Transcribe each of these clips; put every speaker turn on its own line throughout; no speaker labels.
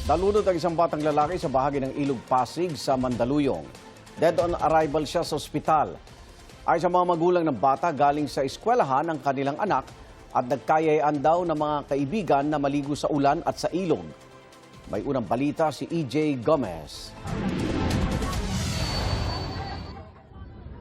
Nalunod ang isang batang lalaki sa bahagi ng Ilog Pasig sa Mandaluyong. Dead on arrival siya sa ospital. Ay sa mga magulang ng bata, galing sa eskwelahan ng kanilang anak at nagkayayaan daw ng mga kaibigan na maligo sa ulan at sa ilog. May unang balita si EJ Gomez.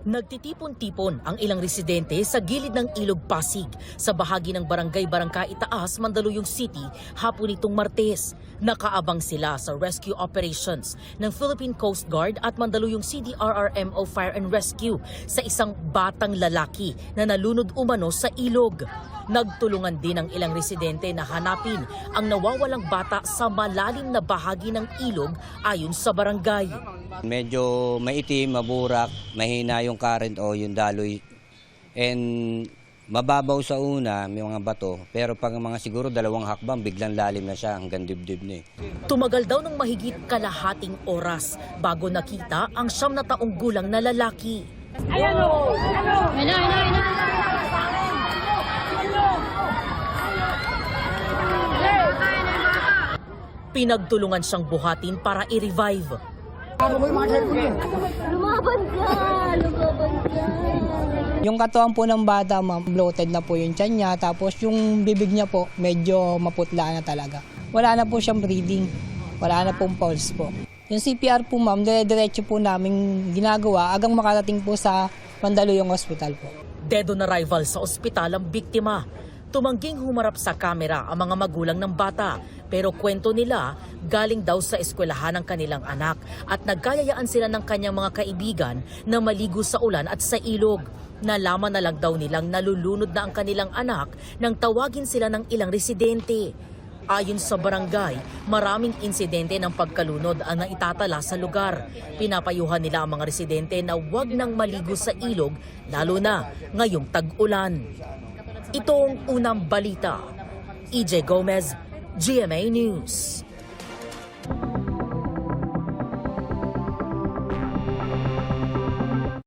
Nagtitipon-tipon ang ilang residente sa gilid ng Ilog Pasig sa bahagi ng Barangay Barangay Itaas, Mandaluyong City hapon nitong Martes. Nakaabang sila sa rescue operations ng Philippine Coast Guard at Mandaluyong CDRRMO Fire and Rescue sa isang batang lalaki na nalunod umano sa ilog. Nagtulungan din ang ilang residente na hanapin ang nawawalang bata sa malalim na bahagi ng ilog ayon sa barangay.
Medyo maitim, maburak, mahina yung current o yung daloy. And mababaw sa una, may mga bato. Pero pag mga siguro 2 hakbang, biglang lalim na siya hanggang dibdib na.
Tumagal daw ng mahigit kalahating oras bago nakita ang 9 na taong gulang na lalaki.
Ayan o!
Pinagtulungan siyang buhatin para i-revive.
Lumaban ka! Lumaban ka!
Yung katawan po ng bata, ma'am, bloated na po yung tiyan niya, tapos yung bibig niya po, medyo maputla na talaga. Wala na po siyang breathing, wala na pong pulse po. Yung CPR po, ma'am, dire-diretso po namin ginagawa hanggang makarating po sa Mandaluyong Hospital po.
Dead on arrival sa ospital ang biktima. Tumangging humarap sa kamera ang mga magulang ng bata, pero kwento nila galing daw sa eskwelahan ng kanilang anak at nagkayayaan sila ng kanyang mga kaibigan na maligo sa ulan at sa ilog. Nalaman na lang daw nilang nalulunod na ang kanilang anak nang tawagin sila ng ilang residente. Ayon sa barangay, maraming insidente ng pagkalunod ang naitatala sa lugar. Pinapayuhan nila ang mga residente na huwag nang maligo sa ilog, lalo na ngayong tag-ulan. Ito ang unang balita. EJ Gomez, GMA News.